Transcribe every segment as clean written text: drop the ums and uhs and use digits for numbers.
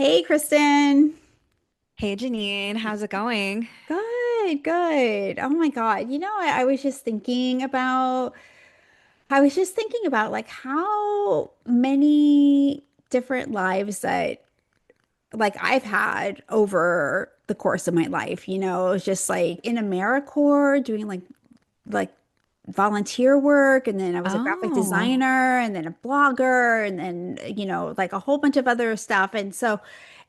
Hey, Kristen. Hey Janine, how's it going? Good, good. Oh my God. I was just thinking about like how many different lives that like I've had over the course of my life. It was just like in AmeriCorps doing like volunteer work, and then I was a graphic Oh, designer and then a blogger and then like a whole bunch of other stuff. And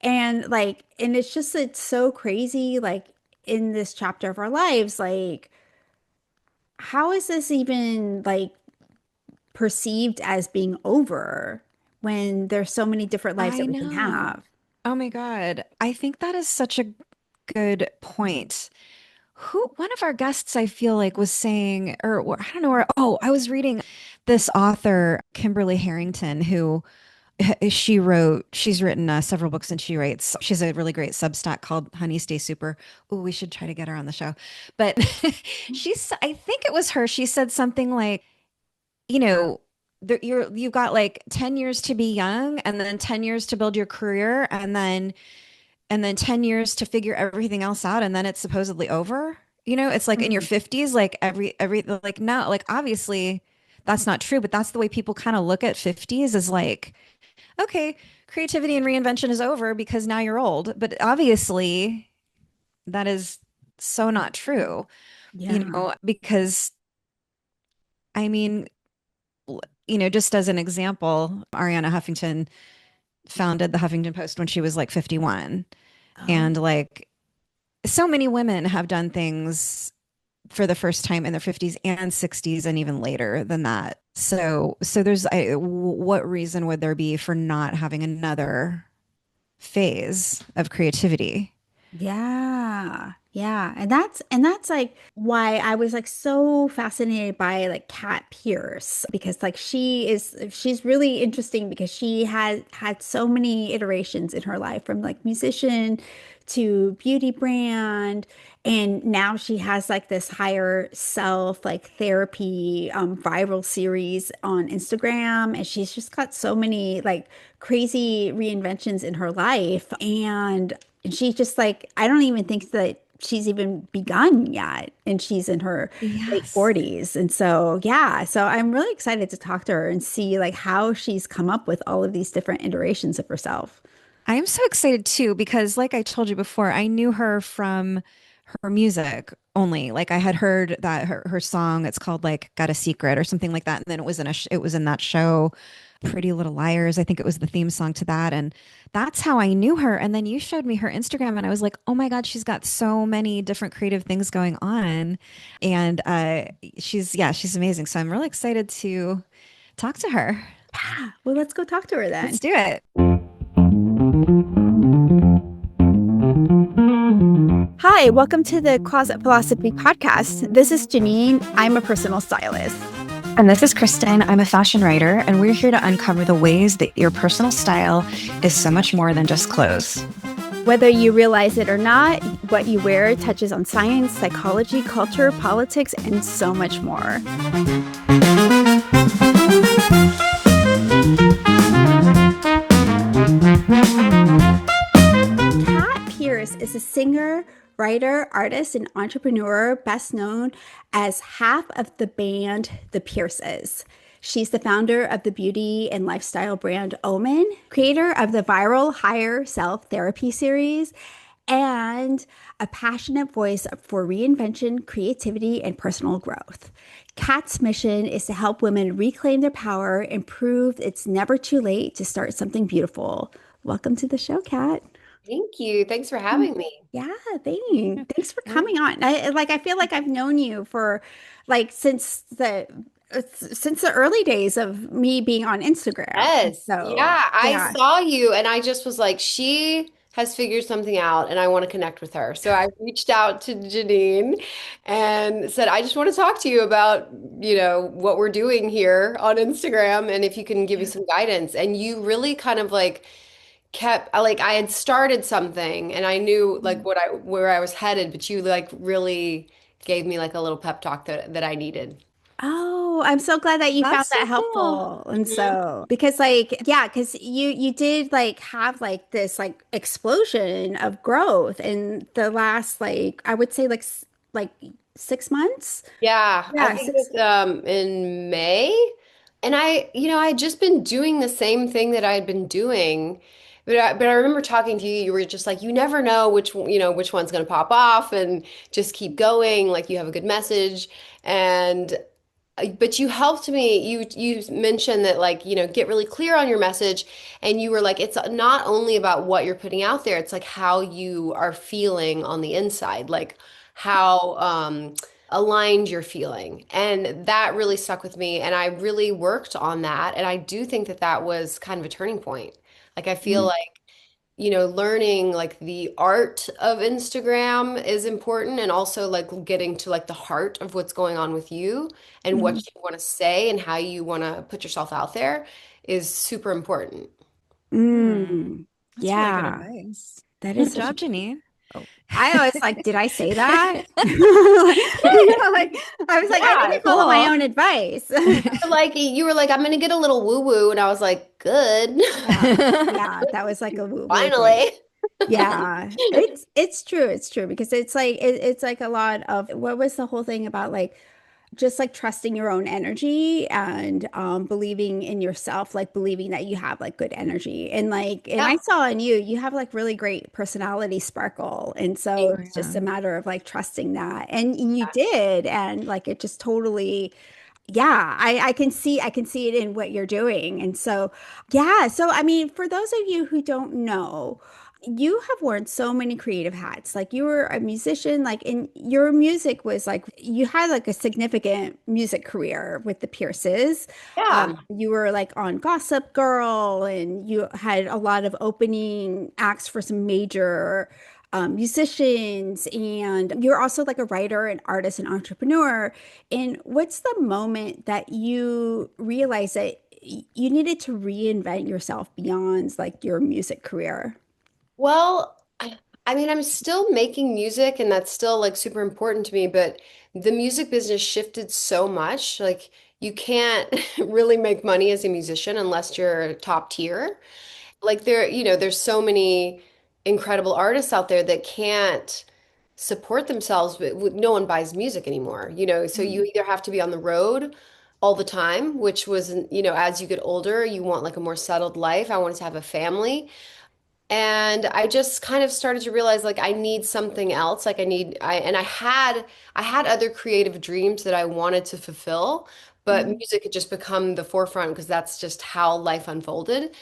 it's so crazy, like in this chapter of our lives, like how is this even like perceived as being over when there's so many different lives I that we can know. have? Oh my God. I think that is such a good point. One of our guests, I feel like, was saying, or I don't know where, oh, I was reading this author, Kimberly Harrington, who she's written several books and she has a really great Substack called Honey Stay Super. Oh, we should try to get her on the show. But I think it was her. She said something like, you know, you've got like 10 years to be young and then 10 years to build your career and then 10 years to figure everything else out and then it's supposedly over. It's like in your Mhm. 50s, like every like no, like obviously that's not true, but that's the way people kind of look at 50s is like, okay, creativity and reinvention is over because now you're old. But obviously that is so not true, Yeah. because I mean, just as an example, Ariana Huffington founded the Huffington Post when she was like 51. Oh, And like so many women have done things for the first time in their 50s and 60s and even later than that. So what reason would there be for not having another phase of creativity? yeah. Yeah. And that's like why I was like so fascinated by like Cat Peirce, because like she's really interesting because she has had so many iterations in her life, from like musician to beauty brand, and now she has like this higher self like therapy viral series on Instagram, and she's just got so many like crazy reinventions in her life. And she's just like, I don't even think that she's even begun yet. And she's in her late Yes. 40s. And so, yeah, so I'm really excited to talk to her and see like how she's come up with all of these different iterations of herself. I am so excited too because, like I told you before, I knew her from her music only. Like I had heard that her song, it's called like "Got a Secret" or something like that, and then it was in that show, Pretty Little Liars. I think it was the theme song to that, and that's how I knew her. And then you showed me her Instagram, and I was like, oh my God, she's got so many different creative things going on, and she's amazing. So I'm really excited to talk to her. Yeah, well, let's go talk to her Let's then. do it. Hi, welcome to the Closet Philosophy Podcast. This is Jennine. I'm a personal stylist. And this is Kristen. I'm a fashion writer, and we're here to uncover the ways that your personal style is so much more than just clothes. Whether you realize it or not, what you wear touches on science, psychology, culture, politics, and so much more. Cat Peirce is a singer, writer, artist, and entrepreneur, best known as half of the band The Pierces. She's the founder of the beauty and lifestyle brand Omen, creator of the viral Higher Self Therapy series, and a passionate voice for reinvention, creativity, and personal growth. Kat's mission is to help women reclaim their power and prove it's never too late to start something beautiful. Welcome to the show, Kat. Thank you. Thanks for having me. Yeah, thanks for We're coming on. I feel like I've known you for like since the early days of me being on Instagram. Yes. So, Yeah, I yeah. saw you and I just was like, she has figured something out and I want to connect with her. So I reached out to Janine and said, I just want to talk to you about, what we're doing here on Instagram and if you can give me some guidance. And you really kind of like like I had started something and I knew like where I was headed, but you like really gave me like a little pep talk that I needed. Oh, I'm so glad that you found That's that so cool. helpful. And Mhm. so, because like, yeah, because you did like have like this like explosion of growth in the last like I would say like like 6 months. Yeah, I Yeah, think six. it's in May. And I had just been doing the same thing that I had been doing. But I remember talking to you, you were just like, you never know which one's going to pop off and just keep going, like you have a good message. And but you helped me. You mentioned that like, get really clear on your message and you were like it's not only about what you're putting out there, it's like how you are feeling on the inside, like how aligned you're feeling. And that really stuck with me and I really worked on that and I do think that that was kind of a turning point. Like I feel Mm, like learning like the art of Instagram is important and also like getting to like the heart of what's going on with you and what mhm, you want to say and how you want to put yourself out there is super important. Hmm. mm. That's really good Yeah, advice. that is Good such a job, Janine. oh, I was like, did I say that? Like I was like, I need Yeah, to follow my Cool. own advice. like you were like, I'm gonna get a little woo-woo, and I was like, good. Yeah. Yeah, that was like a woo woo thing. Finally. Yeah, it's true. It's true because it's like it's like a lot of what was the whole thing about like just like trusting your own energy and believing in yourself, like believing that you have like good energy. And I Yeah. saw in you, you have like really great personality sparkle. And so Thank Oh, it's just yeah. a matter of like trusting that. And you did. And like it just totally yeah, I can see it in what you're doing. And so yeah, so I mean, for those of you who don't know, you have worn so many creative hats. Like you were a musician, like in your music was like you had like a significant music career with the Pierces. Yeah. You were like on Gossip Girl and you had a lot of opening acts for some major musicians, and you're also like a writer, an artist, an entrepreneur. And what's the moment that you realized that you needed to reinvent yourself beyond like your music career? Well, I mean, I'm still making music and that's still like super important to me, but the music business shifted so much. Like you can't really make money as a musician unless you're top tier. Like there's so many incredible artists out there that can't support themselves, but no one buys music anymore, so you Mm, either have to be on the road all the time, which was, as you get older, you want like a more settled life. I wanted to have a family. And I just kind of started to realize like I need something else. Like I had other creative dreams that I wanted to fulfill, but mm, music had just become the forefront because that's just how life unfolded.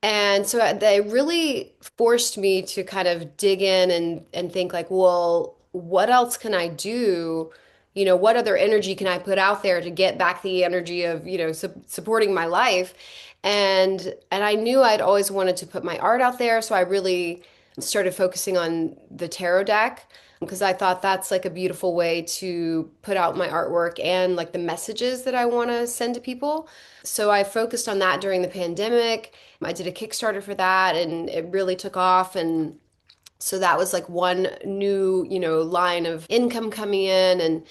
And so they really forced me to kind of dig in and think like, well, what else can I do? What other energy can I put out there to get back the energy of, supporting my life? And I knew I'd always wanted to put my art out there, so I really started focusing on the tarot deck because I thought that's like a beautiful way to put out my artwork and like the messages that I want to send to people. So I focused on that during the pandemic. I did a Kickstarter for that and it really took off. And so that was like one new, line of income coming in.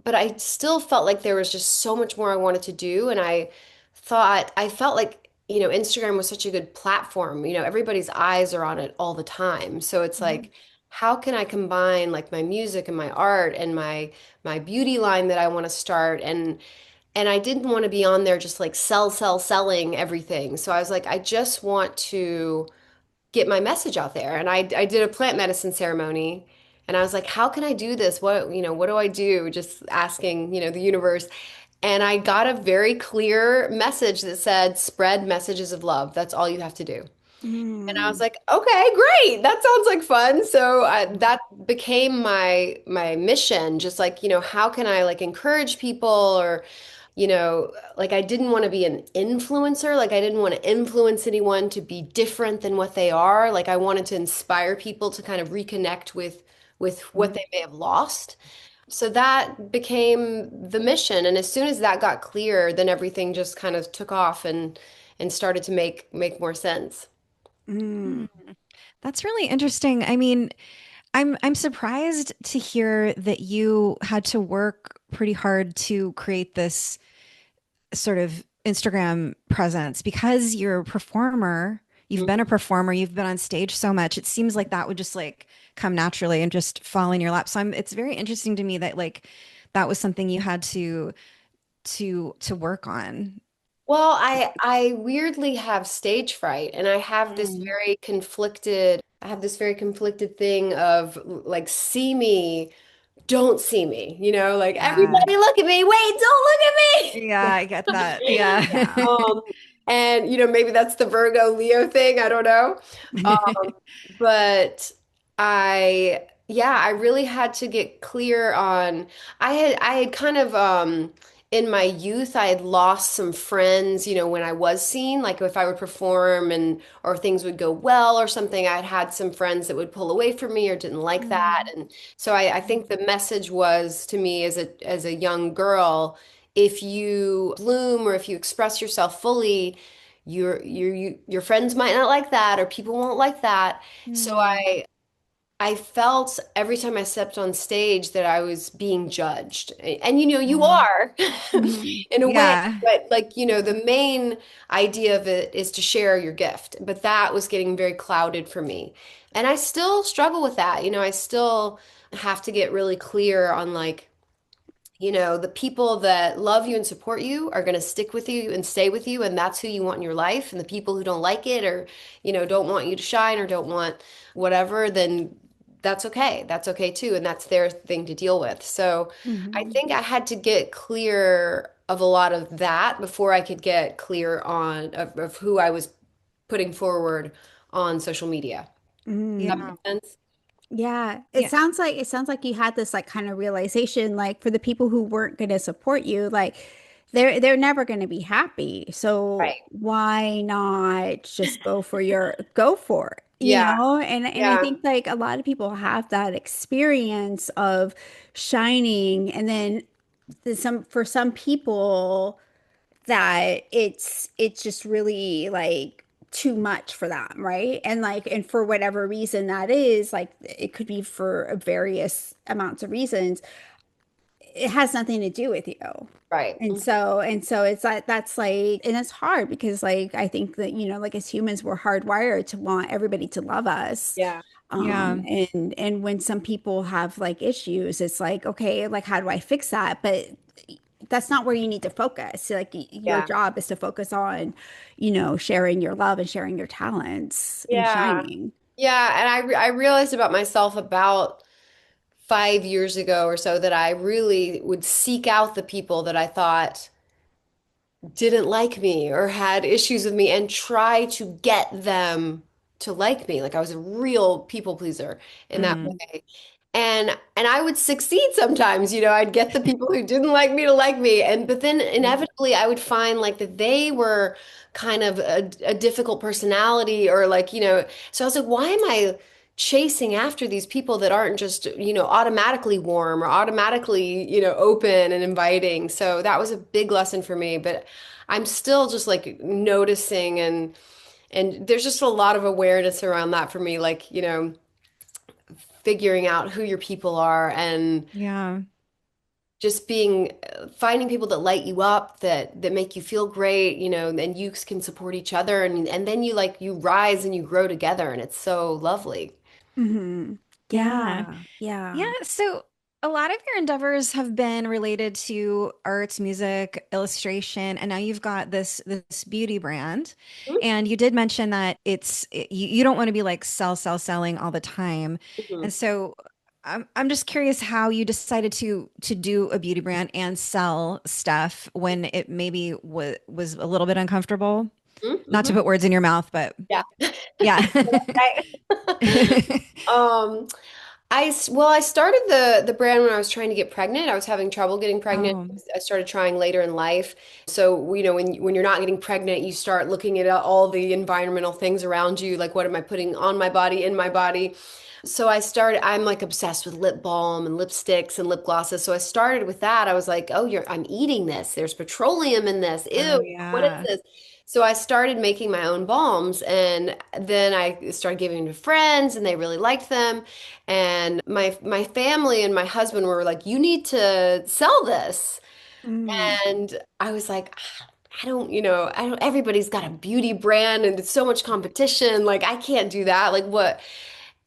But I still felt like there was just so much more I wanted to do. And I felt like, Instagram was such a good platform. Everybody's eyes are on it all the time. So it's mm, like, how can I combine like my music and my art and my beauty line that I want to start and I didn't want to be on there just like selling everything. So I was like, I just want to get my message out there. And I did a plant medicine ceremony and I was like, how can I do this? What do I do? Just asking, the universe. And I got a very clear message that said, spread messages of love. That's all you have to do. And I was mm, like, okay, great. That sounds like fun. So that became my mission. Just like, how can I like encourage people or, like I didn't want to be an influencer. Like I didn't want to influence anyone to be different than what they are. Like I wanted to inspire people to kind of reconnect with what mm, they may have lost. So that became the mission. And as soon as that got clear, then everything just kind of took off and started to make more sense. mm. Hmm. That's really interesting. I mean, I'm surprised to hear that you had to work pretty hard to create this sort of Instagram presence because you're a performer. You've been a Mhm. performer, you've been on stage so much. It seems like that would just like come naturally and just fall in your lap. So it's very interesting to me that like that was something you had to work on. Well, I weirdly have stage fright, and Mm. I have this very conflicted thing of like see me, don't see me, like Yeah. everybody look at me, wait, don't look at me. Yeah, I get that. Yeah. Yeah. Um, and maybe that's the Virgo Leo thing, I don't know. But I really had to get clear on, I had kind of, in my youth, I had lost some friends, when I was seen, like if I would perform or things would go well or something, I'd had some friends that would pull away from me or didn't like that. Mm. And so I think the message was to me as a young girl, if you bloom or if you express yourself fully, your friends might not like that or people won't like that. So Mm. I felt every time I stepped on stage that I was being judged. And you Mm. are Mhm. in a way, Yeah. but like, the main idea of it is to share your gift. But that was getting very clouded for me. And I still struggle with that. I still have to get really clear on like, the people that love you and support you are going to stick with you and stay with you, and that's who you want in your life. And the people who don't like it or, don't want you to shine or don't want whatever, then that's okay. That's okay too. And that's their thing to deal with. So I Mhm. think I had to get clear of a lot of that before I could get clear of who I was putting forward on social media. Does that Mm. Yeah. make sense? Yeah, Yeah. it sounds like you had this like kind of realization, like for the people who weren't going to support you, like they're never going to be happy. So Right. why not just go for it, Yeah. And I Yeah. think like a lot of people have that experience of shining, and then for some people that it's just really like too much for them, right? And like and for whatever reason that is, like it could be for various amounts of reasons. It has nothing to do with you. Right. And so it's like that's like and it's hard because like I think that like as humans we're hardwired to want everybody to love us. Yeah. Yeah. And when some people have like issues, it's like, okay, like how do I fix that? But that's not where you need to focus. Like your Yeah. job is to focus on, sharing your love and sharing your talents and Yeah. shining. Yeah, and I realized about myself about 5 years ago or so that I really would seek out the people that I thought didn't like me or had issues with me and try to get them to like me. Like I was a real people pleaser in that Mm. way. And I would succeed sometimes, I'd get the people who didn't like me to like me. But then inevitably I would find like that they were kind of a difficult personality or like, so I was like, why am I chasing after these people that aren't just, automatically warm or automatically, open and inviting? So that was a big lesson for me. But I'm still just like noticing and there's just a lot of awareness around that for me, like, figuring out who your people are and Yeah. just being finding people that light you up that make you feel great, and you can support each other and then you rise and you grow together and it's so lovely. Hmm. Yeah. Yeah. Yeah, Yeah. so a lot of your endeavors have been related to arts, music, illustration, and now you've got this beauty brand. And you did mention that you don't want to be like selling all the time. Mhm. And so I'm just curious how you decided to do a beauty brand and sell stuff when it maybe was a little bit uncomfortable. Mhm. Not to Mhm. put words in your mouth, but Yeah. yeah. Right. Um, well, I started the brand when I was trying to get pregnant. I was having trouble getting pregnant. Oh, I started trying later in life. So, when you're not getting pregnant, you start looking at all the environmental things around you, like what am I putting on my body, in my body. So I'm like obsessed with lip balm and lipsticks and lip glosses. So I started with that. I was like, oh, I'm eating this. There's petroleum in this. oh Ew, what is yeah. this? So I started making my own balms, and then I started giving them to friends and they really liked them. And my family and my husband were like, "You need to sell this." Mm. And I was like, "Ah, I don't, I don't, everybody's got a beauty brand and it's so much competition. Like, I can't do that. Like, what?"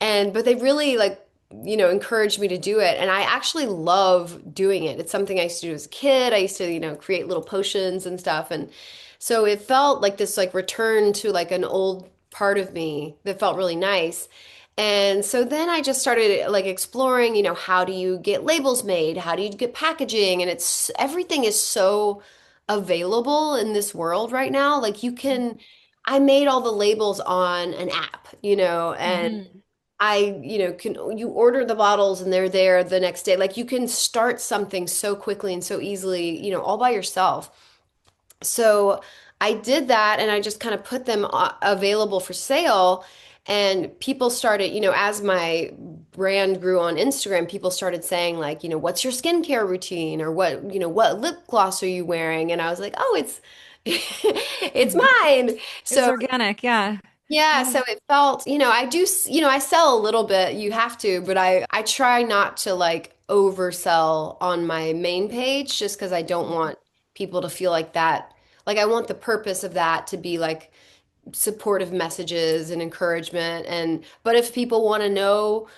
But they really like, encouraged me to do it. And I actually love doing it. It's something I used to do as a kid. I used to, create little potions and stuff. And so it felt like this like return to like an old part of me that felt really nice. And so then I just started like exploring, how do you get labels made? How do you get packaging? And it's everything is so available in this world right now. Like I made all the labels on an app, and Mhm. you order the bottles and they're there the next day. Like you can start something so quickly and so easily, all by yourself. So I did that and I just kind of put them available for sale. And people started, as my brand grew on Instagram, people started saying like, what's your skincare routine or what lip gloss are you wearing? And I was like, oh, it's it's mine. It's So organic. Yeah. yeah, Yeah. so it felt, I do, I sell a little bit, you have to, but I try not to like oversell on my main page just because I don't want people to feel like that. Like I want the purpose of that to be like supportive messages and encouragement but if people want to know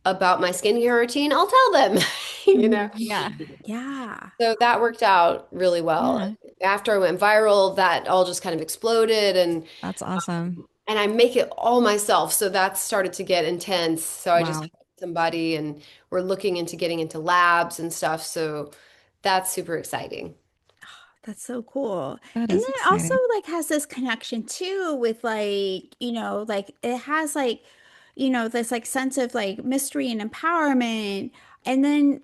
about my skincare routine, I'll tell them, you know. Mhm. Yeah. Yeah. So that worked out really well. Yeah. After I went viral, that all just kind of exploded That's awesome. and I make it all myself. So that started to get intense. So I just Wow. hired somebody and we're looking into getting into labs and stuff. So that's super exciting. That's so cool. That And then is it also exciting. like has this connection too with like, like it has like, this like sense of like mystery and empowerment. And then,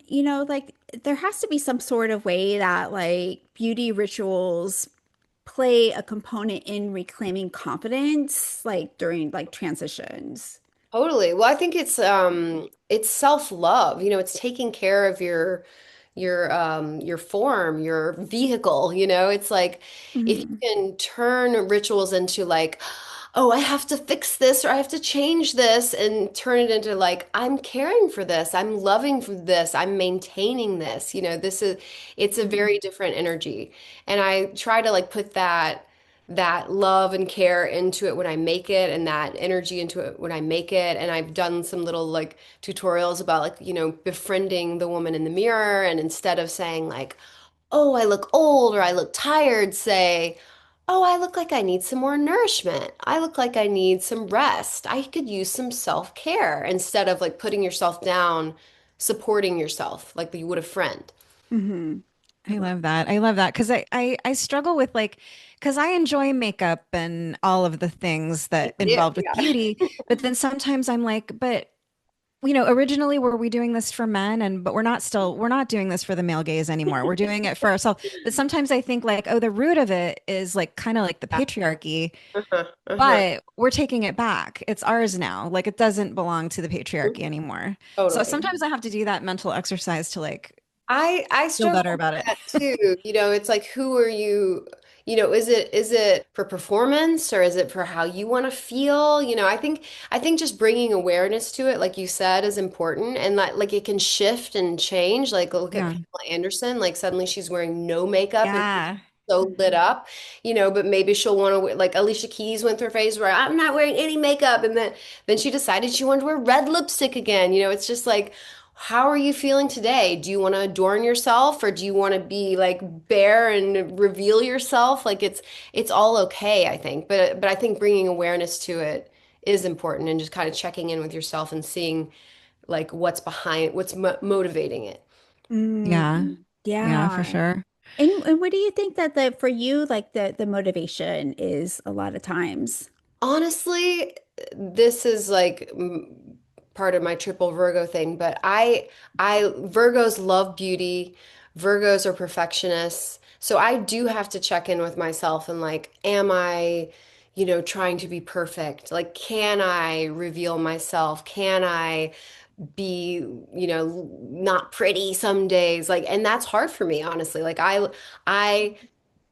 like there has to be some sort of way that like beauty rituals play a component in reclaiming confidence, like during like transitions. Totally. Well, I think it's self-love. It's taking care of your form, your vehicle, It's like if you Hmm. can turn rituals into like, oh, I have to fix this or I have to change this and turn it into like, I'm caring for this, I'm loving for this, I'm maintaining this. It's a very different energy. And I try to like put that love and care into it when I make it and that energy into it when I make it. And I've done some little like tutorials about like, befriending the woman in the mirror. And instead of saying like, oh, I look old or I look tired, say, oh, I look like I need some more nourishment. I look like I need some rest. I could use some self-care instead of like putting yourself down, supporting yourself like you would a friend. Hmm. I I love love that. I love that because I struggle with like because I enjoy makeup and all of the things that Yeah, involved with yeah. beauty, but then sometimes I'm like, but originally were we doing this for men and but we're not doing this for the male gaze anymore. We're doing it for ourselves. But sometimes I think like, oh, the root of it is like kind of like the patriarchy, Uh-huh, uh-huh. but we're taking it back. It's ours now. Like it doesn't belong to the patriarchy anymore. So Totally. sometimes I have to do that mental exercise to like I feel struggle better with about it. that too. It's like who are you, is it for performance or is it for how you want to feel? I think just bringing awareness to it, like you said, is important and that like it can shift and change. Like look at Yeah. Pamela Anderson, like suddenly she's wearing no makeup and Yeah. so lit up, but maybe she'll want to wear, like Alicia Keys went through a phase where I'm not wearing any makeup, and then she decided she wanted to wear red lipstick again. It's just like, how are you feeling today? Do you want to adorn yourself, or do you want to be like bare and reveal yourself? Like it's all okay, I think, but I think bringing awareness to it is important, and just kind of checking in with yourself and seeing like what's motivating it. Yeah. Mm, Yeah, for yeah. sure. And what do you think that for you like the motivation is a lot of times? Honestly, this is like part of my triple Virgo thing, but I Virgos love beauty. Virgos are perfectionists. So I do have to check in with myself and like, am I, trying to be perfect? Like, can I reveal myself? Can I be, not pretty some days? Like, and that's hard for me, honestly. Like I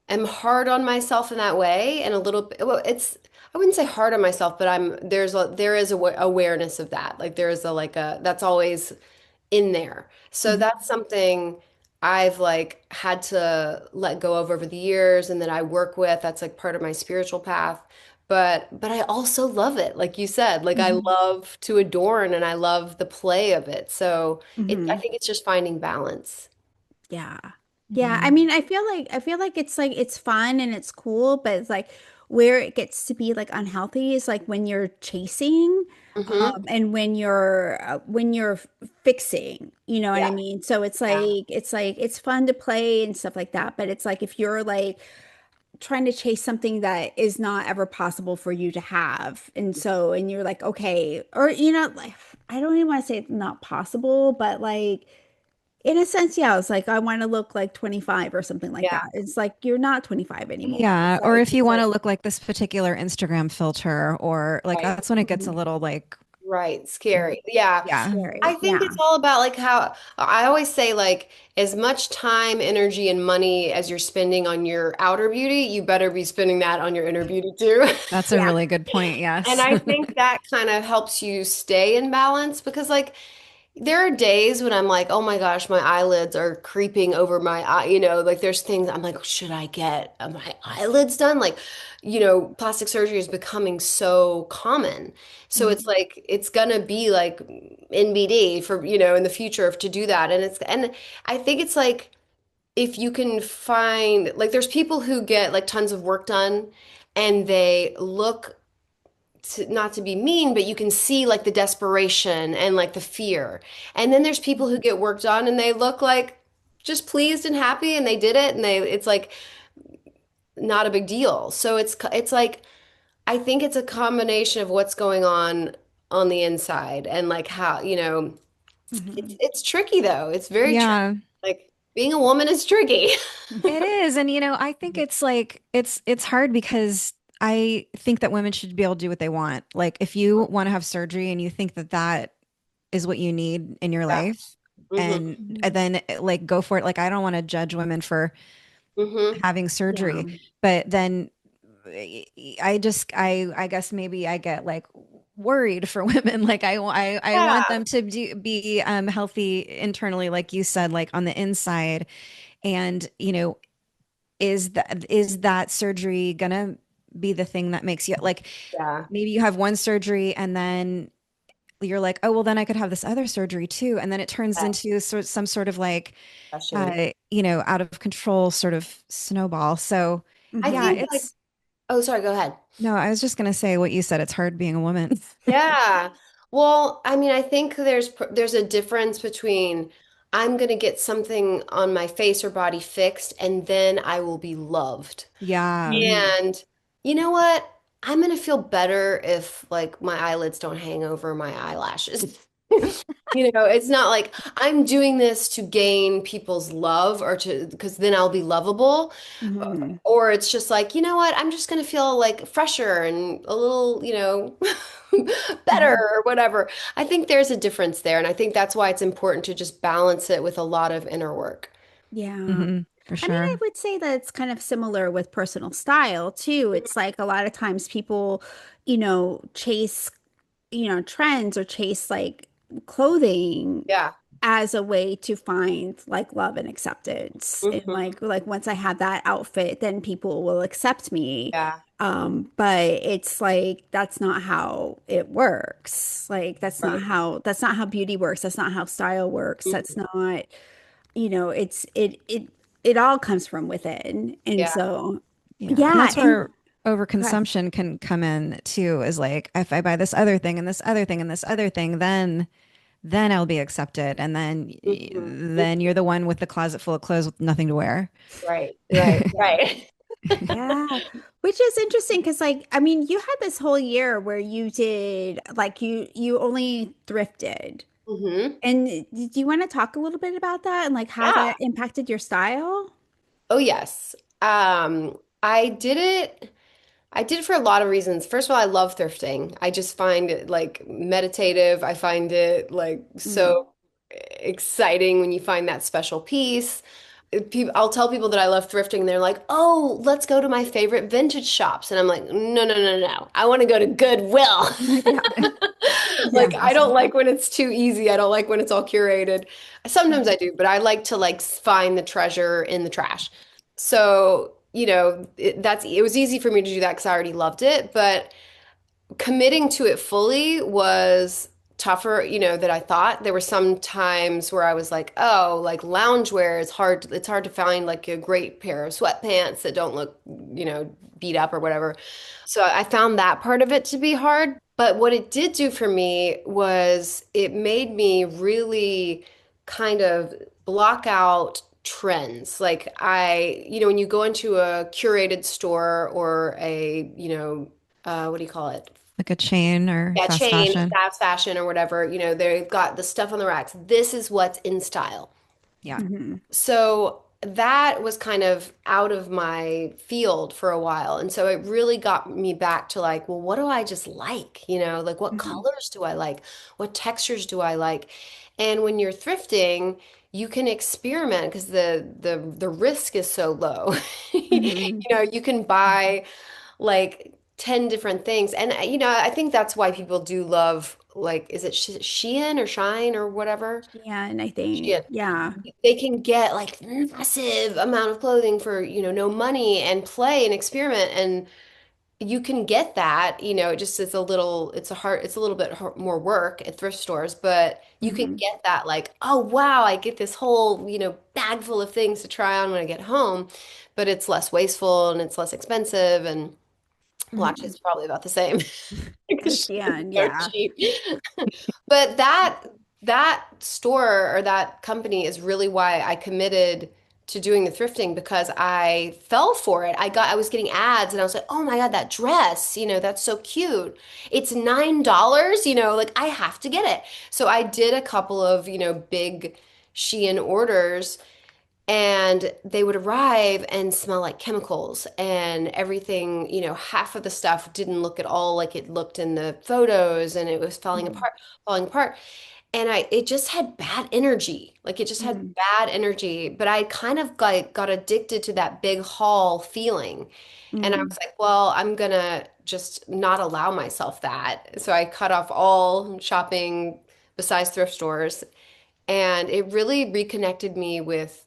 am hard on myself in that way and a little bit, well, it's, I wouldn't say hard on myself, but there is awareness of that. Like there is a, like a, that's always in there. So Mhm. that's something I've like had to let go of over the years and that I work with. That's like part of my spiritual path. But I also love it. Like you said, like I Mhm. love to adorn and I love the play of it. So I Mhm. think it's just finding balance. Yeah. Yeah. I Mhm. mean, I feel like it's like it's fun and it's cool, but it's like where it gets to be like unhealthy is like when you're chasing, Hmm. and when you're fixing, you know what I Yeah. mean? So it's Yeah. like it's fun to play and stuff like that, but it's like if you're like trying to chase something that is not ever possible for you to have, and you're like, okay, or like I don't even want to say it's not possible, but like in a sense, yeah, it's like I want to look like 25 or something like Yeah. that. It's like you're not 25 anymore. Yeah, It's or like if you want to look like this particular Instagram filter, or like Right. that's when it gets a mhm, little like, Right. Scary. Yeah. yeah, I scary. think it's Yeah. all about like how I always say, like, as much time, energy, and money as you're spending on your outer beauty, you better be spending that on your inner beauty too. that's a Yeah. really good point. And Yes. I think that kind of helps you stay in balance because, like, there are days when I'm like, oh my gosh, my eyelids are creeping over my eye. Like there's things I'm like, should I get my eyelids done? Like, plastic surgery is becoming so common. So it's Mhm, like, it's gonna be like NBD for, in the future to do that. And I think it's like, if you can find, like, there's people who get like tons of work done and they look not to be mean, but you can see like the desperation and like the fear. And then there's people who get work done and they look like just pleased and happy and they did it and it's like not a big deal. So it's like I think it's a combination of what's going on the inside and like how, mhm, it's tricky though. It's very tricky. Yeah, Like being a woman is tricky. it is. And I think it's like it's hard because I think that women should be able to do what they want. Like if you want to have surgery and you think that that is what you need in your Yeah. life, Hmm. and then like go for it. Like I don't want to judge women for Hmm. having yeah. surgery, but then I guess maybe I get like worried for women. Like I want Yeah. them to be healthy internally, like you said, like on the inside. And is that surgery gonna be the thing that makes you like Yeah. maybe you have one surgery and then you're like, oh well, then I could have this other surgery too, and then it turns Yeah. into some sort of like Question. out of control sort of snowball. So I yeah, Mhm. think like, it's oh, sorry, go ahead. no, I was just gonna say what you said. It's hard being a woman. Yeah. Well, I mean, I think there's a difference between I'm going to get something on my face or body fixed and then I will be loved. Yeah. Mhm. And you know what? I'm going to feel better if like my eyelids don't hang over my eyelashes. It's not like I'm doing this to gain people's love or to because then I'll be lovable. Mhm. Or it's just like, you know what? I'm just going to feel like fresher and a little, better Mhm. or whatever. I think there's a difference there. And I think that's why it's important to just balance it with a lot of inner work. Yeah. For I mean, I sure. would say that it's kind of similar with personal style too. It's like a lot of times people, chase, trends or chase like clothing Yeah. as a way to find like love and acceptance. And Hmm. like once I have that outfit, then people will accept me. Yeah. But it's like that's not how it works. Like Right. that's not how beauty works. That's not how style works. That's Mhm. not, it all comes from within. And Yeah. so Yeah. And yeah, that's and where okay. overconsumption can come in too, is like if I buy this other thing and this other thing and this other thing, then I'll be accepted. And then Hmm. then you're the one with the closet full of clothes with nothing to wear. Right. Right. Yeah. Right. Yeah, which is interesting because like I mean you had this whole year where you did like you only thrifted. Hmm. And do you want to talk a little bit about that and like how Yeah. that impacted your style? Oh, yes. I did it. I did it for a lot of reasons. First of all, I love thrifting. I just find it like meditative. I find it like Mm, so exciting when you find that special piece. people, I'll tell people that I love thrifting. They're like, "Oh, let's go to my favorite vintage shops." And I'm like, "No, no, no, no. I want to go to Goodwill." Yeah. Like, Yeah. I don't like when it's too easy. I don't like when it's all curated. Sometimes I do, but I like to like find the treasure in the trash. So, it was easy for me to do that because I already loved it, but committing to it fully was tougher, than I thought. There were some times where I was like, oh, like loungewear is hard. It's hard to find like a great pair of sweatpants that don't look, beat up or whatever. So I found that part of it to be hard. But what it did do for me was it made me really kind of block out trends. Like when you go into a curated store or what do you call it? Like a chain or Yeah, fast chain, fashion. fast fashion or whatever, they've got the stuff on the racks. This is what's in style. Yeah. Hmm. So that was kind of out of my field for a while. And so it really got me back to like, well, what do I just like? Like what Hmm. colors do I like? What textures do I like? And when you're thrifting, you can experiment because the risk is so low. Hmm. You can buy like 10 different things. And I think that's why people do love like is it Shein or Shine or whatever? Yeah, and I think, Shein. yeah. They can get like massive amount of clothing for, no money and play and experiment and you can get that, it just is a little it's a little bit more work at thrift stores, but you can Hmm. get that like, oh wow, I get this whole, bag full of things to try on when I get home, but it's less wasteful and it's less expensive and well, actually, Hmm. it's probably about the same because At she's the end, so yeah. cheap. But that store or that company is really why I committed to doing the thrifting because I fell for it. I was getting ads and I was like, "Oh my God, that dress, that's so cute. It's $9, like I have to get it." So I did a couple of, big Shein orders and they would arrive and smell like chemicals and everything, half of the stuff didn't look at all like it looked in the photos and it was Hmm. falling apart. And it just had bad energy. Like it just had Hmm. bad energy, but I kind of got addicted to that big haul feeling. And I Hmm. was like, well, I'm gonna just not allow myself that. So I cut off all shopping besides thrift stores. And it really reconnected me with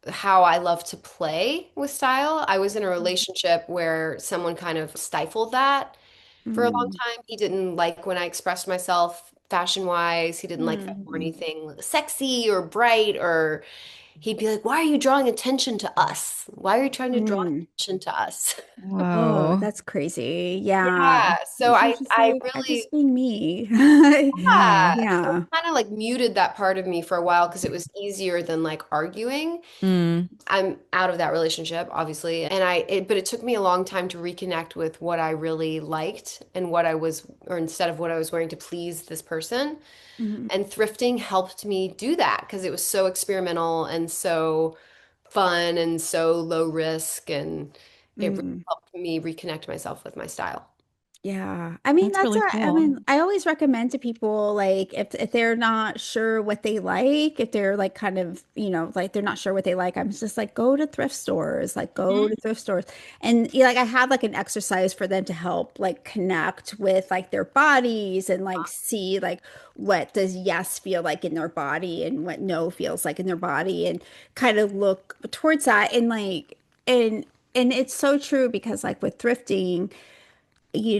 how I love to play with style. I was in a relationship where someone kind of stifled that for a long Hmm. time. He didn't like when I expressed myself fashion wise. He didn't like if I wore Hmm. anything sexy or bright, or he'd be like, "Why are you drawing attention to us? Why are you trying to draw Hmm. attention to us?" Oh, Whoa. that's crazy. Yeah. Yeah. So And she's I just I like, I really just being me. Yeah. so Yeah. kind of like muted that part of me for a while because it was easier than like arguing. Mm. I'm out of that relationship, obviously, and but it took me a long time to reconnect with what I really liked and or instead of what I was wearing to please this person. Hmm. And thrifting helped me do that because it was so experimental and so fun and so low risk, and it really Hmm. helped me reconnect myself with my style. Yeah. I mean, That's that's really I cool. mean, I always recommend to people like if they're not sure what they like, if they're like kind of, like they're not sure what they like, I'm just like go to thrift stores, like go to Mhm. thrift stores. And like I have like an exercise for them to help like connect with like their bodies and like see like what does yes feel like in their body and what no feels like in their body and kind of look towards that and like and it's so true because like with thrifting you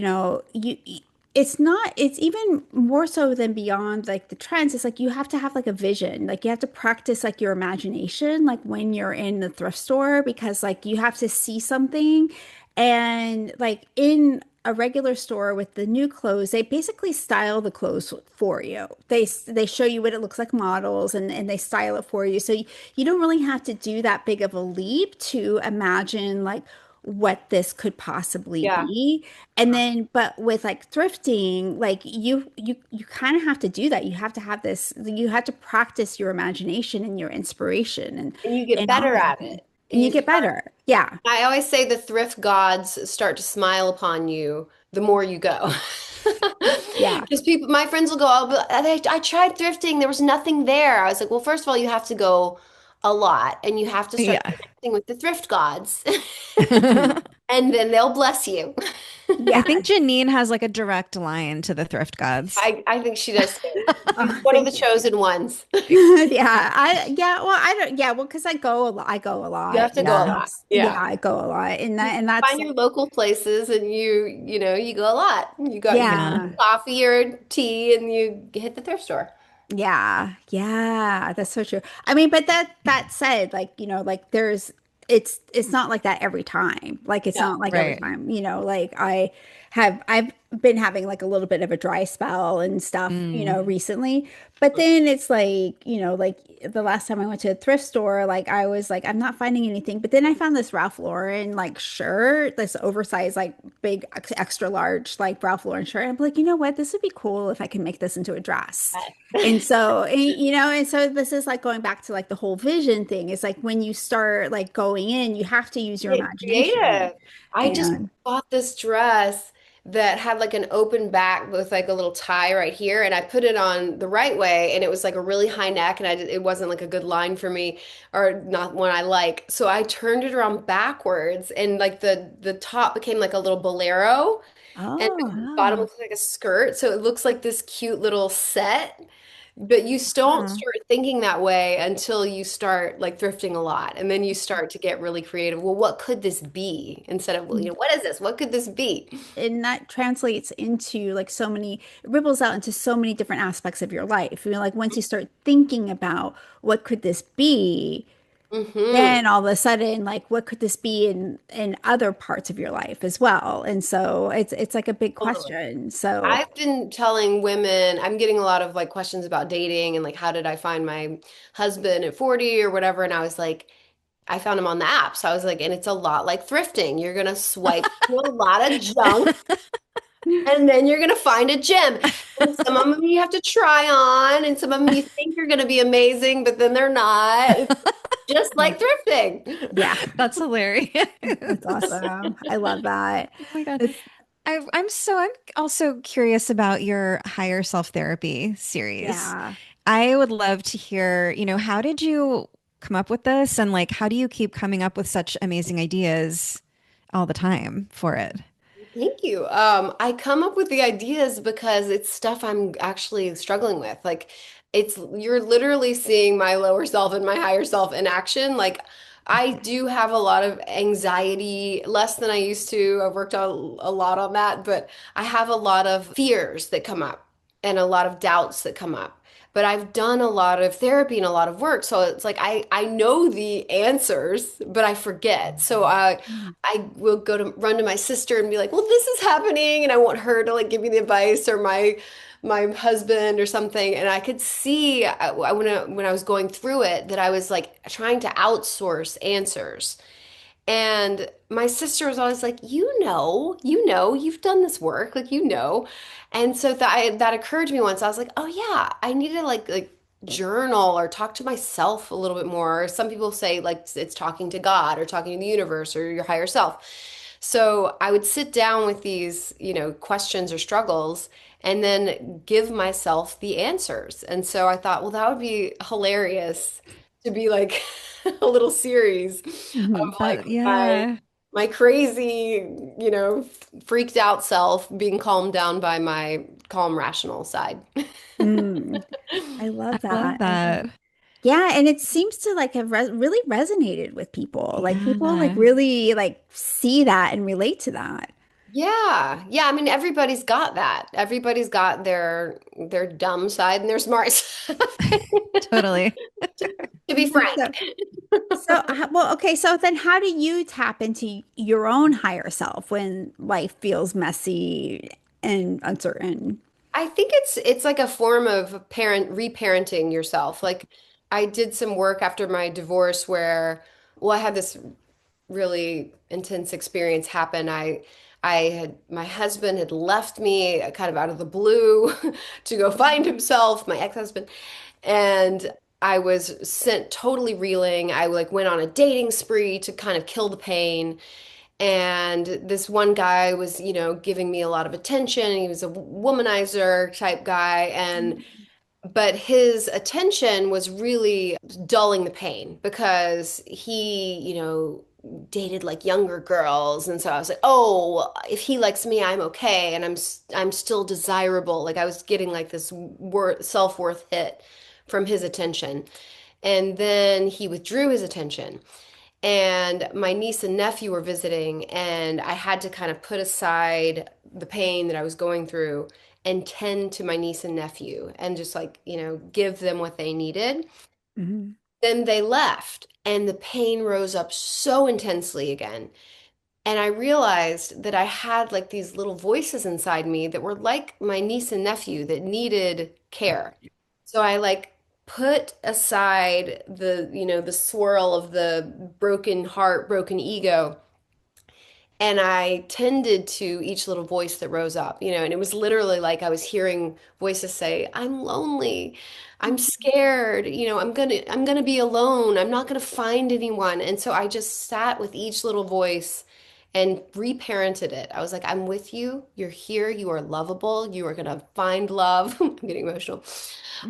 it's not it's even more so than beyond like the trends. It's like you have to have like a vision, like you have to practice like your imagination like when you're in the thrift store because like you have to see something and like in a regular store with the new clothes they basically style the clothes for you. They show you what it looks like models and they style it for you so you don't really have to do that big of a leap to imagine like what this could possibly Yeah. be. And then, but with like thrifting, like you kind of have to do that. You have to have this, you have to practice your imagination and your inspiration And you get and all better that. at it. And you You get start, better. Yeah. I always say the thrift gods start to smile upon you the more you go. Yeah. Because my friends will go, I tried thrifting, there was nothing there. I was like, well, first of all, you have to go a lot, and you have to start Yeah. connecting with the thrift gods, and then they'll bless you. I Yeah. think Janine has like a direct line to the thrift gods. I think she does too. She's Oh, one of the thank you. chosen ones. Yeah, well, I don't, yeah, well, because I go a You lot, have to go a lot. yeah, Yeah. I go a lot, You and that's find like, your local places and you go a lot. You get Yeah. yeah. coffee or tea and you hit the thrift store. Yeah, yeah, that's so true. I mean, but that said, like, like it's not like that every time. Like it's No. not like every Right. time, like I've been having like a little bit of a dry spell and stuff, Mm. recently. But then it's like, like the last time I went to a thrift store, like I was like, I'm not finding anything. But then I found this Ralph Lauren like shirt, this oversized, like big extra large, like Ralph Lauren shirt. I'm like, you know what? This would be cool if I can make this into a dress. And so, and so this is like going back to like the whole vision thing. It's like when you start like going in, you have to use your Get imagination. creative. I just And bought this dress that had like an open back with like a little tie right here, and I put it on the right way, and it was like a really high neck, and it wasn't like a good line for me, or not one I like. So I turned it around backwards, and like the top became like a little bolero, and oh, the bottom Oh. looks like a skirt, so it looks like this cute little set. But you don't Huh. start thinking that way until you start like thrifting a lot. And then you start to get really creative. Well, what could this be? Instead of, what is this? What could this be? and that translates into like so many, it ripples out into so many different aspects of your life. Like once you start thinking about what could this be, Hmm. then all of a sudden, like what could this be in other parts of your life as well? And so it's like a big Totally. question. So, I've been telling women, I'm getting a lot of like questions about dating and like, how did I find my husband at 40 or whatever? And I was like, I found him on the app. So I was like, and it's a lot like thrifting. You're going to swipe through a lot of junk. And then you're going to find a gem. And some of them you have to try on, and some of them you think are going to be amazing, but then they're not. It's just like thrifting. yeah, That's hilarious. that's awesome. I love that. Oh my God. It's, I'm also curious about your higher self therapy series. yeah. I would love to hear, how did you come up with this and like how do you keep coming up with such amazing ideas all the time for it? Thank you. I come up with the ideas because it's stuff I'm actually struggling with. Like you're literally seeing my lower self and my higher self in action. Like I do have a lot of anxiety, less than I used to. I've worked on a lot on that, but I have a lot of fears that come up and a lot of doubts that come up. But I've done a lot of therapy and a lot of work, so it's like I know the answers, but I forget. So I will go to run to my sister and be like, "Well, this is happening," and I want her to like give me the advice or my husband or something. And I could see when I was going through it that I was like trying to outsource answers. And my sister was always like, you've done this work, like you know. And so that occurred to me once. I was like, oh yeah, I need to like journal or talk to myself a little bit more. Or some people say like it's talking to God or talking to the universe or your higher self. So I would sit down with these, questions or struggles and then give myself the answers. And so I thought, well, that would be hilarious to be like a little series of like That, my yeah, my crazy, freaked out self being calmed down by my calm, rational side. Mm, I I love love that. that. Yeah, and it seems to like have really resonated with people. Like people like Yeah. really like see that and relate to that. Yeah. Yeah, I mean everybody's got that. Everybody's got their dumb side and their smart side. Totally. To be frank. So, well, okay, so then how do you tap into your own higher self when life feels messy and uncertain? I think it's like a form of reparenting yourself. Like I did some work after my divorce where, well, I had this really intense experience happen. My husband had left me kind of out of the blue to go find himself, my ex-husband, and I was sent totally reeling. I like went on a dating spree to kind of kill the pain. And this one guy was, giving me a lot of attention. He was a womanizer type guy. And but his attention was really dulling the pain because he, dated like younger girls, and so I was like, oh, if he likes me, I'm okay, and I'm still desirable. Like I was getting like this self-worth hit from his attention, and then he withdrew his attention. And my niece and nephew were visiting, and I had to kind of put aside the pain that I was going through and tend to my niece and nephew and just like, give them what they needed. Mhm. Then they left, and the pain rose up so intensely again. And I realized that I had like these little voices inside me that were like my niece and nephew that needed care. So I like put aside the swirl of the broken heart, broken ego, and I tended to each little voice that rose up, and it was literally like I was hearing voices say, I'm lonely, I'm scared, I'm gonna be alone, I'm not gonna find anyone. And so I just sat with each little voice and reparented it. I was like, I'm with you, you're here, you are lovable, you are gonna find love. I'm getting emotional.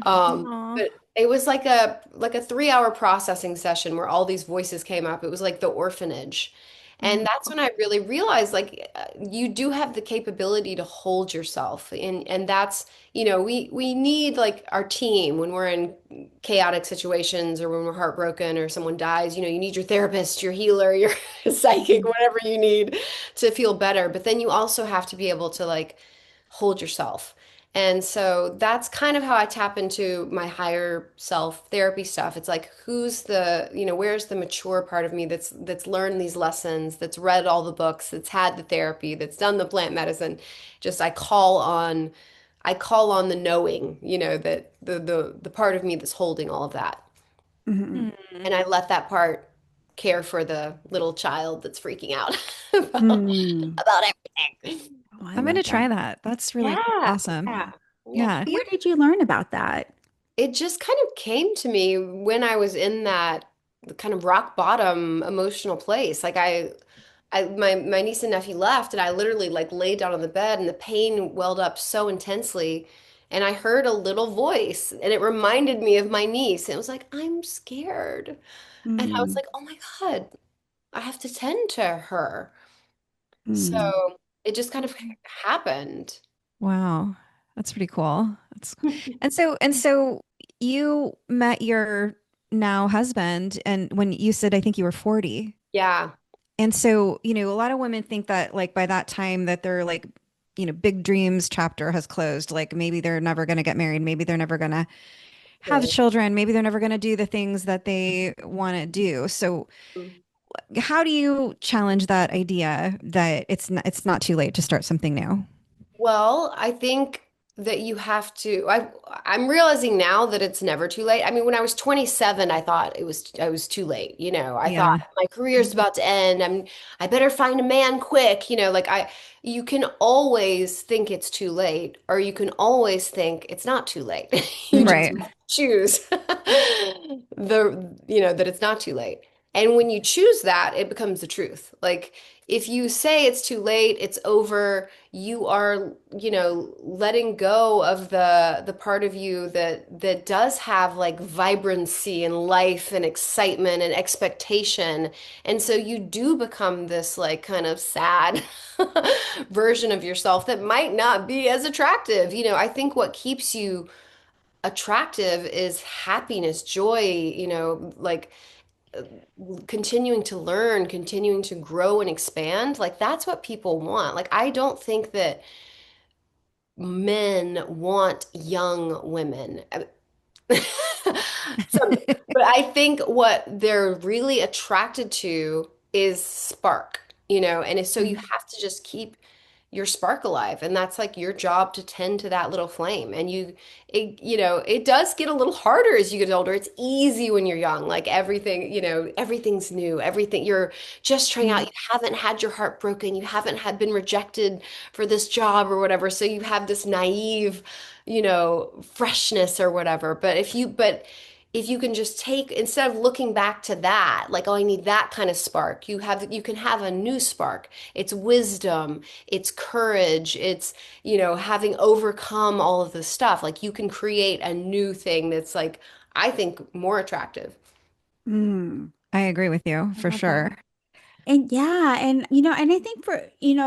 Aw. But it was like a 3 hour processing session where all these voices came up. It was like the orphanage. And that's when I really realized like you do have the capability to hold yourself. And that's, we need like our team when we're in chaotic situations or when we're heartbroken or someone dies, you need your therapist, your healer, your psychic, Mhm. whatever you need to feel better. But then you also have to be able to like hold yourself. And so that's kind of how I tap into my higher self therapy stuff. It's like where's the mature part of me that's learned these lessons, that's read all the books, that's had the therapy, that's done the plant medicine. Just I call on the knowing, that the part of me that's holding all of that. Mhm. Hmm. And I let that part care for the little child that's freaking out Mm. about everything. Oh, I I'm gonna love that. try that. That's really Yeah. awesome. Yeah. Yeah. Yeah. Where did you learn about that? It just kind of came to me when I was in that kind of rock bottom emotional place. Like my niece and nephew left, and I literally like laid down on the bed, and the pain welled up so intensely, and I heard a little voice, and it reminded me of my niece. And it was like, I'm scared, and I was Mm. like, oh my God, I have to tend to her. So Mm. it just kind of happened. Wow. That's pretty cool. And so you met your now husband and when you said I think you were 40. Yeah. And so, a lot of women think that like by that time that their like, big dreams chapter has closed. Like maybe they're never going to get married, maybe they're never going to have Right. children, maybe they're never going to do the things that they want to do. So, how do you challenge that idea that it's not too late to start something new? Well, I think that you have to. I'm realizing now that it's never too late. I mean, when I was 27, I thought I was too late. I thought Yeah. my career's about to end. I better find a man quick. You can always think it's too late, or you can always think it's not too late. You just Right. choose that it's not too late. And when you choose that, it becomes the truth. Like if you say it's too late, it's over, you are, letting go of the part of you that does have like vibrancy and life and excitement and expectation. And so you do become this like kind of sad version of yourself that might not be as attractive. I think what keeps you attractive is happiness, joy, like continuing to learn, continuing to grow and expand. Like that's what people want. Like I don't think that men want young women. Some, but I think what they're really attracted to is spark, and so you Mm. have to just keep your spark alive, and that's like your job to tend to that little flame. And it does get a little harder as you get older. It's easy when you're young, like everything, everything's new, everything you're just trying out. Mm. You haven't had your heart broken, you haven't had been rejected for this job or whatever, so you have this naive freshness or whatever. But if you can just take, instead of looking back to that, like, oh, I need that kind of spark, you can have a new spark. It's wisdom, it's courage, it's, having overcome all of this stuff. Like you can create a new thing that's like, I think more attractive. Mm, I agree with you I for love that. sure. And yeah, and and I think for, in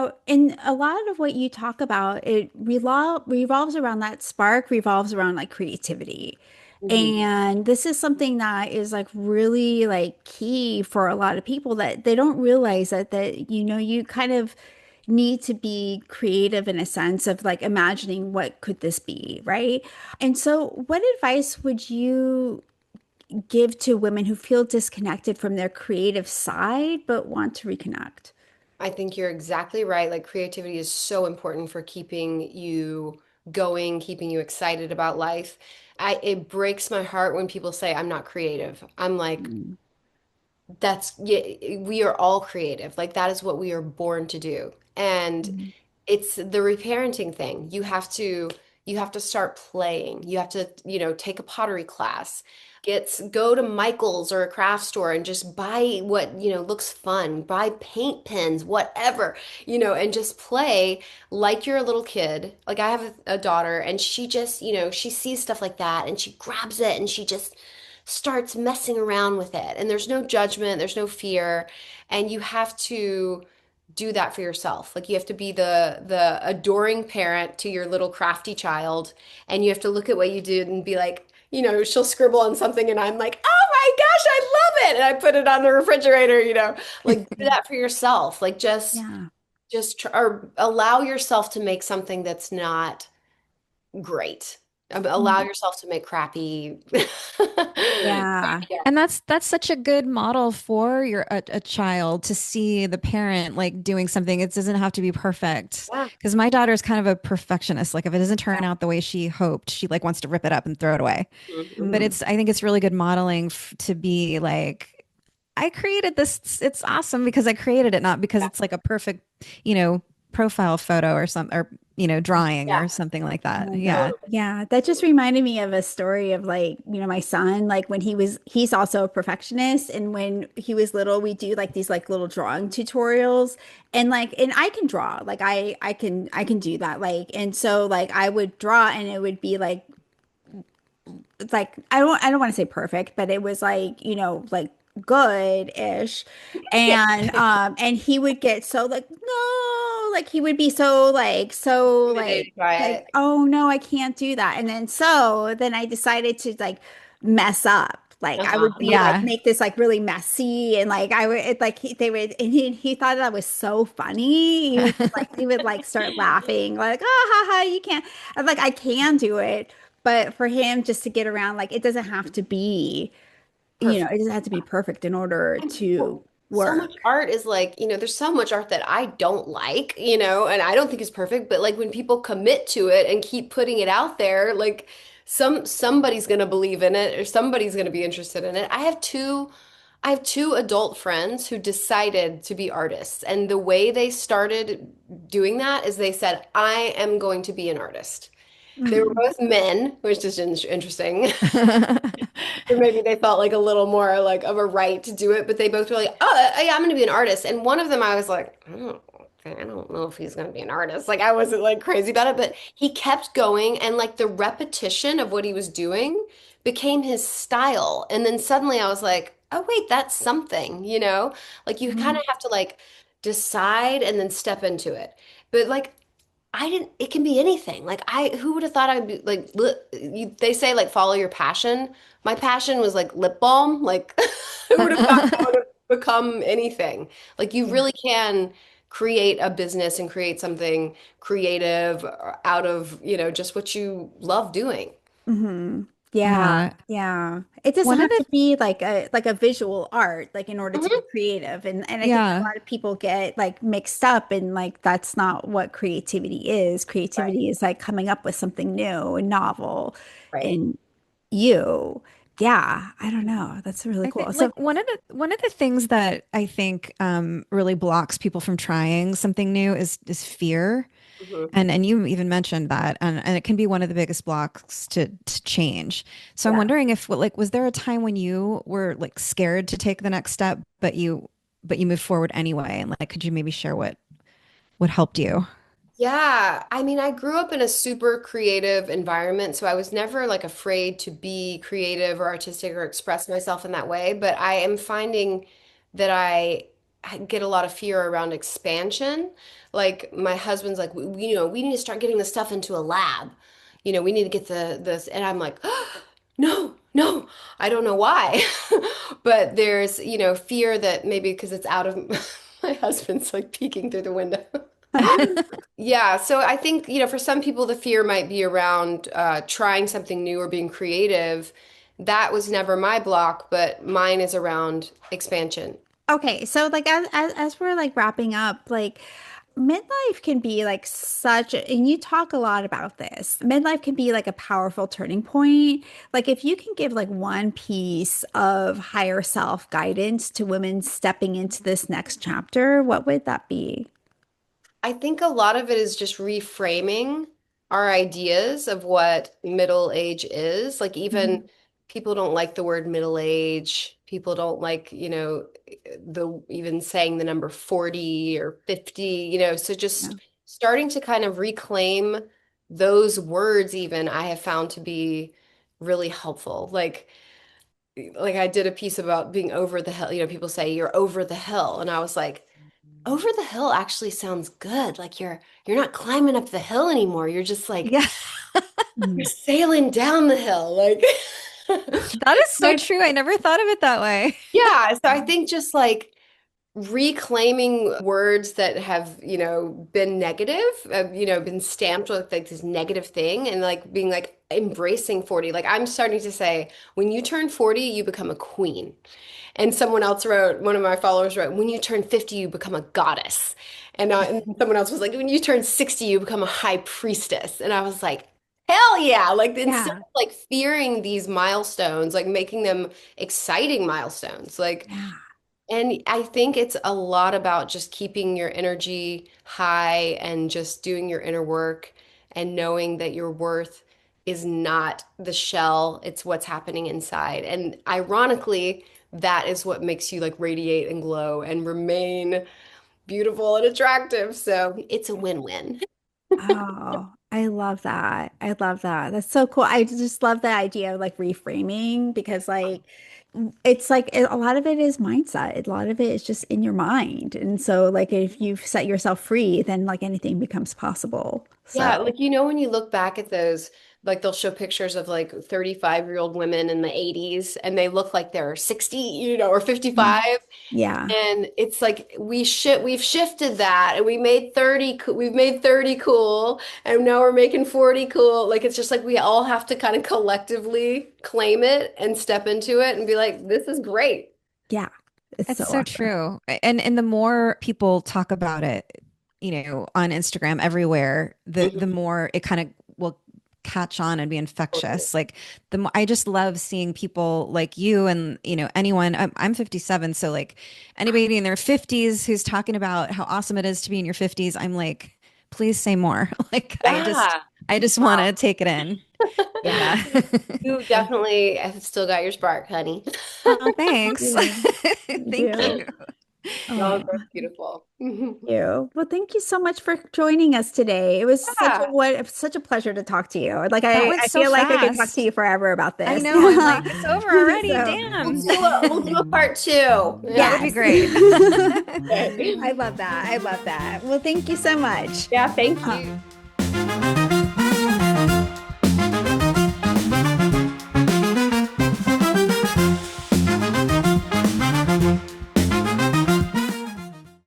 a lot of what you talk about, it revolves around that spark, revolves around like creativity. Mhm. And this is something that is like really like key for a lot of people that they don't realize that you kind of need to be creative in a sense of like imagining what could this be, right? And so what advice would you give to women who feel disconnected from their creative side but want to reconnect? I think you're exactly right. Like creativity is so important for keeping you going, keeping you excited about life. It breaks my heart when people say I'm not creative. I'm like, Mm, that's, yeah, we are all creative. Like that is what we are born to do. And mm, it's the reparenting thing. You have to start playing. You have to, take a pottery class. Go to Michael's or a craft store and just buy what, looks fun. Buy paint pens, whatever, and just play like you're a little kid. Like I have a daughter and she just, she sees stuff like that and she grabs it and she just starts messing around with it. And there's no judgment, there's no fear, and you have to do that for yourself. Like you have to be the adoring parent to your little crafty child, and you have to look at what you did and be like, she'll scribble on something and I'm like, "Oh my gosh, I love it." And I put it on the refrigerator, Like do that for yourself. Like yeah. or allow yourself to make something that's not great. Allow Mm, yourself to make crappy. yeah. Yeah. And that's such a good model for a child to see the parent like doing something. It doesn't have to be perfect. Yeah. Because my daughter is kind of a perfectionist. Like if it doesn't turn out the way she hoped, she like wants to rip it up and throw it away. But Mhm. Mm, I think it's really good modeling to be like, I created this. It's awesome because I created it, not because it's like a perfect, you know, profile photo or some or drawing Yeah. or something like I that. love Yeah. that. Yeah, that just reminded me of a story of like, my son, like when he's also a perfectionist. And when he was little, we do like these like little drawing tutorials. And I can draw, like I can do that. Like, and so like I would draw and it would be like, it's like I don't want to say perfect, but it was like, like good-ish. And he would get so like, no, like he would be so Intimidated by like, it. oh no, I can't do that. And then I decided to like mess up. Like I Uh-huh. would be like Yeah. make this like really messy and like I would like they would and he thought that was so funny. He would like start laughing like, oh haha, you can't. I'm like, I can do it. But for him just to get around, like it doesn't have to be, Perfect. it doesn't have to be perfect in order And to so much work. art is like, there's so much art that I don't like, and I don't think is perfect, but like when people commit to it and keep putting it out there, like somebody's gonna believe in it or somebody's gonna be interested in it. I have two adult friends who decided to be artists, and the way they started doing that is they said, "I am going to be an artist." They were Mm, both men, which is interesting. Or maybe they felt like a little more like of a right to do it, but they both were like, "Oh, yeah, I'm going to be an artist." And one of them, I was like, I don't know if he's going to be an artist. Like I wasn't like crazy about it, but he kept going, and like the repetition of what he was doing became his style. And then suddenly I was like, "Oh, wait, that's something," Like you kind mm, of have to like decide and then step into it. But like it can be anything. Like who would have thought I'd be like, they say like follow your passion. My passion was like lip balm. Like who would have thought that would have become anything? Like you yeah. really can create a business and create something creative out of, just what you love doing. Hmm. Yeah. Yeah. Yeah. It doesn't One of have the to be like a visual art, like in order to be Mhm. creative. And I think a yeah. lot of people get like mixed up and like that's not what creativity is. Right. Creativity is like coming up with something new and novel Right. and you. Yeah, I don't know. That's really I think cool. like So, one of the things that I think really blocks people from trying something new is fear. Mhm. And you even mentioned that, and it can be one of the biggest blocks to change. So I'm Yeah. wondering if like was there a time when you were like scared to take the next step, but you moved forward anyway? And like, could you maybe share what helped you? Yeah, I mean, I grew up in a super creative environment, so I was never like afraid to be creative or artistic or express myself in that way. But I am finding that I get a lot of fear around expansion. Like my husband's like, we need to start getting this stuff into a lab. We need to get this, and I'm like, no, no, I don't know why, but there's fear that maybe because it's out of my husband's like peeking through the window. Yeah, so I think, for some people, the fear might be around trying something new or being creative. That was never my block, but mine is around expansion. Okay, so like as we're like wrapping up, like midlife can be like and you talk a lot about this. Midlife can be like a powerful turning point. Like if you can give like one piece of higher self guidance to women stepping into this next chapter, what would that be? I think a lot of it is just reframing our ideas of what middle age is. Like even Mhm. people don't like the word middle age. People don't like, the even saying the number 40 or 50, so Yeah. just starting to kind of reclaim those words even I have found to be really helpful. Like I did a piece about being over the hill. People say you're over the hill, and I was like, over the hill actually sounds good. Like you're not climbing up the hill anymore. You're just like Yeah, you're Mm. sailing down the hill. Like that is so Like, true. I never thought of it that way. yeah, so I think just like reclaiming words that have, been negative, been stamped with like this negative thing and like being like embracing 40. Like I'm starting to say, when you turn 40, you become a queen. And someone else wrote, one of my followers wrote, when you turn 50, you become a goddess. And someone else was like, when you turn 60, you become a high priestess. And I was like, hell yeah. Like instead Yeah. of like fearing these milestones, like making them exciting milestones. Yeah. And I think it's a lot about just keeping your energy high and just doing your inner work and knowing that your worth is not the shell, it's what's happening inside. And ironically, that is what makes you like radiate and glow and remain beautiful and attractive. So it's a win-win. Oh, I love that. I love that. That's so cool. I just love the idea of like reframing because it's like a lot of it is mindset. A lot of it is just in your mind. And so like if you've set yourself free, then like anything becomes possible. Yeah, So, like when you look back at those, like they'll show pictures of like 35-year-old women in the 80s and they look like they're 60, or mm, 55. yeah. And it's like we've shifted that and we've made 30 cool and now we're making 40 cool. Like it's just like we all have to kind of collectively claim it and step into it and be like, this is great. Yeah. It's It's so so awesome. true. And the more people talk about it, on Instagram everywhere, the Mhm. more it kind of will catch on and be infectious. Like I just love seeing people like you and, anyone. I'm 57, so like anybody in their 50s who's talking about how awesome it is to be in your 50s, I'm like, please say more. Like Yeah. I just want to Wow. take it in. Yeah. You definitely have still got your spark, honey. Oh, thanks. Yeah, you Thank you. do. Oh, Oh. that's beautiful. You. Well, thank you so much for joining us today. It was Yeah. such a pleasure to talk to you. Like That went I so feel like I could talk to fast. you forever about I this. know. I'm like, it's over already. So, Damn. We'll do a part two. That Yeah. would be yes. great. Okay. I love that. I love that. Well, thank you so much. Yeah, thank Uh, you.